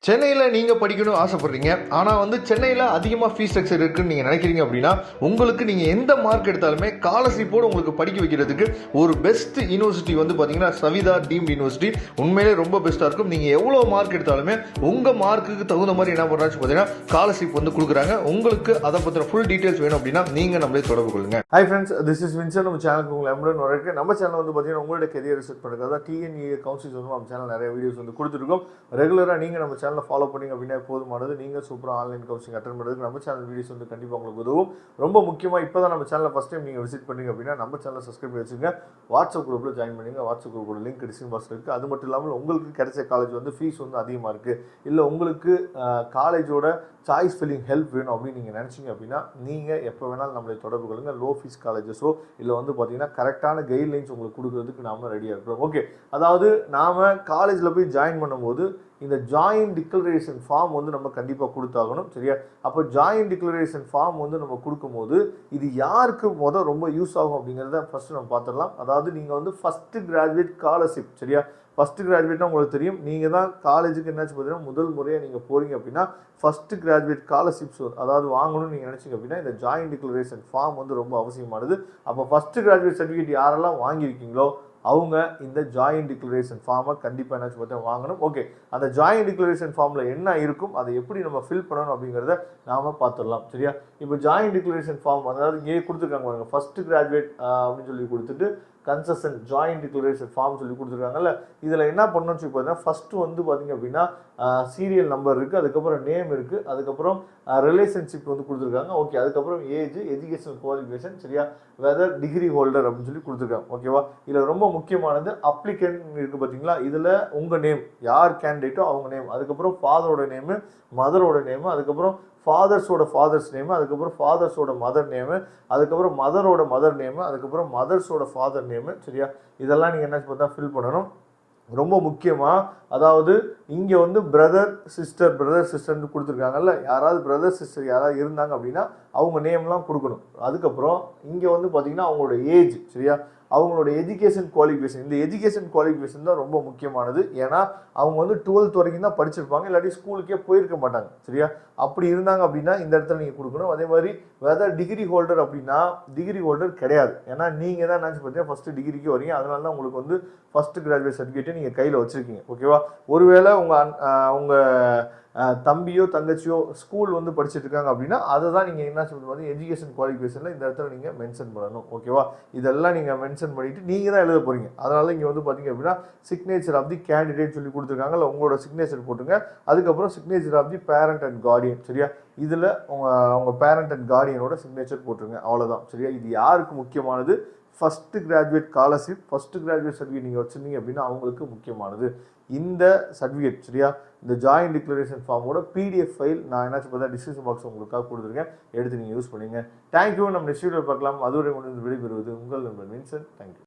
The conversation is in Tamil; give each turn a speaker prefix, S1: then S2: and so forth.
S1: சென்னையில் நீங்கள் படிக்கணும்னு ஆசைப்படுறீங்க, ஆனால் சென்னையில் அதிகமாக ஃபீஸ் ஸ்ட்ரக்சர் இருக்குன்னு நீங்கள் நினைக்கிறீங்க அப்படின்னா, உங்களுக்கு நீங்கள் எந்த மார்க் எடுத்தாலுமே ஸ்காலர்ஷிப்போடு உங்களுக்கு படிக்க வைக்கிறதுக்கு ஒரு பெஸ்ட் யூனிவர்சிட்டி பார்த்தீங்கன்னா சவிதா டீம்ட் யூனிவர்சிட்டி உண்மையிலே ரொம்ப பெஸ்ட்டாக இருக்கும். நீங்கள் எவ்வளோ மார்க் எடுத்தாலுமே உங்கள் மார்க்குக்கு தகுந்த மாதிரி என்ன பண்ணுறாச்சு பார்த்தீங்கன்னா ஸ்காலர்ஷிப் கொடுக்குறாங்க. உங்களுக்கு அதை பற்றின ஃபுல் டீட்டெயில்ஸ் வேணும் அப்படின்னா நீங்கள் நம்மளே தொடர்பு கொள்ளுங்க. Hi friends, this is Vinson. நம்ம சேனலுக்கு உங்களை எம்புடன் வரக்கு நம்ம சேனல் பார்த்தீங்கன்னா உங்களோட கெரியர் ரிசர்ச் பண்ணுறதா டிஎன்இஏ கவுன்சில்ஸ் நம்ம சேனல் நிறைய வீடியோஸ் கொடுத்துருக்கோம். ரெகுலராக நீங்கள் நம்ம சேனல் ஃபாலோ பண்ணிங்க அப்படின்னா போதுமானது. நீங்கள் சூப்பராக ஆன்லைன் கவுன்சிலிங் அட்டெண்ட் பண்ணுறதுக்கு நம்ம சேனல் வீடியோஸ் கண்டிப்பாக உங்களுக்கு உதவும். ரொம்ப முக்கியமாக இப்போ தான் நம்ம சேனலில் ஃபஸ்ட் டைம் நீங்கள் விசிட் பண்ணீங்க அப்படின்னா நம்ம சேனலில் சப்ஸ்கிரைப் பண்ணி வச்சுங்க. வாட்ஸ்அப் குரூப்பில் ஜாயின் பண்ணுங்க. வாட்ஸ்அப் குரூப்போட லிங்க் டிஸ்கிரிப்ஷன் பாக்ஸில் இருக்குது. அது மட்டும் இல்லாமல் உங்களுக்கு கிடைச்ச காலேஜ் ஃபீஸ் அதிகமாக இருக்குது, இல்லை உங்களுக்கு காலேஜோட சாய்ஸ் ஃபில்லிங் ஹெல்ப் வேணும் அப்படின்னு நீங்கள் நினச்சிங்க அப்படின்னா நீங்கள் எப்போ வேணாலும் நம்மளை தொடர்பு கொள்ளுங்க. லோ ஃபீஸ் காலேஜஸோ இல்லை பார்த்தீங்கன்னா கரெக்டான கைட்லைன்ஸ் உங்களுக்கு கொடுக்குறதுக்கு நாம ரெடியாக இருக்கிறோம். ஓகே, அதாவது நாம் காலேஜில் போய் ஜாயின் பண்ணும்போது இந்த ஜாயின் டிக்ளரேஷன் ஃபார்ம் நம்ம கண்டிப்பாக கொடுத்தாகணும். சரியா? அப்போ ஜாயின் டிக்ளரேஷன் ஃபார்ம் நம்ம கொடுக்கும்போது இது யாருக்கு ரொம்ப யூஸ் ஆகும் அப்படிங்கிறத ஃபஸ்ட்டு நம்ம பார்த்துடலாம். அதாவது நீங்கள் ஃபஸ்ட்டு கிராஜுவேட் ஸ்காலர்ஷிப், சரியா? ஃபஸ்ட்டு கிராஜுவேட்னா உங்களுக்கு தெரியும், நீங்கள் தான் காலேஜுக்கு என்னாச்சு பார்த்தீங்கன்னா முதல் முறையாக நீங்கள் போகிறீங்க அப்படின்னா ஃபஸ்ட்டு கிராஜுவேட் ஸ்காலர்ஷிப்ஸ் அதாவது வாங்கணும்னு நீங்கள் நினச்சிங்க அப்படின்னா இந்த ஜாயின் டிக்ளரேஷன் ஃபார்ம் ரொம்ப அவசியமானது. அப்போ ஃபஸ்ட்டு கிராஜுவேட் சர்டிஃபிகேட் யாரெல்லாம் வாங்கியிருக்கீங்களோ அவங்க இந்த ஜாயின் டிக்ளரேஷன் ஃபார்மை கண்டிப்பாக என்னாச்சு பார்த்தா வாங்கணும். ஓகே, அந்த ஜாயின் டிக்ளரேஷன் ஃபார்மில் என்ன இருக்கும், அதை எப்படி நம்ம ஃபில் பண்ணணும் அப்படிங்கிறத நாம் பார்த்துடலாம். சரியா? இப்போ ஜாயின் டிக்ளரேஷன் ஃபார்ம் அதாவது இங்கே கொடுத்துருக்காங்க பாருங்க, ஃபஸ்ட்டு கிராஜுவேட் அப்படின்னு சொல்லி கொடுத்துட்டு கன்செஷன் ஜாயின் டிக்ளரேஷன் ஃபார்ம் சொல்லி கொடுத்துருக்காங்கல்ல. இதில் என்ன பண்ணணும்னு சொல்லி பார்த்தீங்கன்னா ஃபஸ்ட்டு பார்த்தீங்க அப்படின்னா சீரியல் நம்பர் இருக்குது, அதுக்கப்புறம் நேம் இருக்குது, அதுக்கப்புறம் ரிலேஷன்ஷிப் கொடுத்துருக்காங்க. ஓகே, அதுக்கப்புறம் ஏஜ், எஜுகேஷனல் குவாலிஃபிகேஷன், சரியா? வெதர் டிகிரி ஹோல்டர் அப்படின்னு சொல்லி கொடுத்துருக்காங்க. ஓகேவா? இதில் ரொம்ப முக்கியமானது அப்ளிகன்ட் இருக்குது பார்த்தீங்களா, இதில் உங்கள் நேம், யார் கேண்டிடேட்டோ அவங்க நேம், அதுக்கப்புறம் ஃபாதரோட நேமு, மதரோட நேமு, அதுக்கப்புறம் ஃபாதர்ஸோட ஃபாதர்ஸ் நேமு, அதுக்கப்புறம் ஃபாதர்ஸோட மதர் நேமு, அதுக்கப்புறம் மதரோட மதர் நேமு, அதுக்கப்புறம் மதர்ஸோட ஃபாதர் நேமு, சரியா? இதெல்லாம் நீங்கள் என்ன பார்த்தா ஃபில் பண்ணணும். ரொம்ப முக்கியமாக அதாவது இங்கே பிரதர் சிஸ்டர்னு கொடுத்துருக்காங்கல்ல, யாராவது பிரதர் சிஸ்டர் யாராவது இருந்தாங்க அப்படின்னா அவங்க நேம்லாம் கொடுக்கணும். அதுக்கப்புறம் இங்கே பார்த்தீங்கன்னா அவங்களோட ஏஜ், சரியா? அவங்களோட எஜுகேஷன் குவாலிஃபிகேஷன், இந்த எஜுகேஷன் குவாலிஃபிகேஷன் தான் ரொம்ப முக்கியமானது. ஏன்னா அவங்க 12th வரைக்கும் தான் படிச்சிருப்பாங்க, இல்லாட்டி ஸ்கூலுக்கே போயிருக்க மாட்டாங்க. சரியா? அப்படி இருந்தாங்க அப்படின்னா இந்த இடத்துல நீங்கள் கொடுக்கணும். அதே மாதிரி வெதர் டிகிரி ஹோல்டர் அப்படின்னா டிகிரி ஹோல்டர் கிடையாது. ஏன்னா நீங்கள் தான் நினச்சி பார்த்தீங்கன்னா ஃபஸ்ட்டு டிகிரிக்கு வரீங்க, அதனால தான் உங்களுக்கு ஃபஸ்ட்டு கிராஜுவேட் சர்டிஃபிகேட்டை நீங்கள் கையில் வச்சுருக்கீங்க. ஓகேவா? ஒருவேளை உங்கள் தம்பியோ தங்கச்சியோ ஸ்கூல் படிச்சுட்டு இருக்காங்க அப்படின்னா அதை தான் நீங்கள் என்ன சொல்லுவது எஜுகேஷன் குவாலிஃபிகேஷனில் இந்த இடத்துல நீங்கள் மென்ஷன் பண்ணணும். ஓகேவா? இதெல்லாம் நீங்கள் மென்ஷன் பண்ணிவிட்டு நீங்கள் தான் எழுத போகிறீங்க. அதனால இங்கே பார்த்தீங்க அப்படின்னா சிக்னேச்சர் ஆஃப் தி கேண்டிடேட் சொல்லி கொடுத்துருக்காங்கல்ல, உங்களோட சிக்னேச்சர் போட்டுங்க. அதுக்கப்புறம் signature of the parent and guardian, சரியா? இதில் உங்கள் பேரண்ட் அண்ட் கார்டியனோட சிக்னேச்சர் போட்டுருங்க. அவ்வளோதான். சரியா? இது யாருக்கு முக்கியமானது? First graduate scholarship, first graduate certificate நீங்கள் வச்சுருந்தீங்க அப்படின்னா அவங்களுக்கு முக்கியமானது இந்த சர்டிஃபிகேட். சரியா? இந்த ஜாயின் டிக்ளரேஷன் ஃபார்மோட பிடிஎஃப் ஃபைல் நான் என்னாச்சு பார்த்தா டிஸ்கிரிப்ஷன் பாக்ஸ் உங்களுக்காக கொடுத்துருக்கேன், எடுத்து நீங்கள் யூஸ் பண்ணுங்க. தேங்க்யூ. நம்ம நெக்ஸ்ட் வீடியோ பார்க்கலாம். அதுவரை கொண்டு விடைபெறுவது உங்கள் நண்பன் வின்சன். தேங்க்யூ.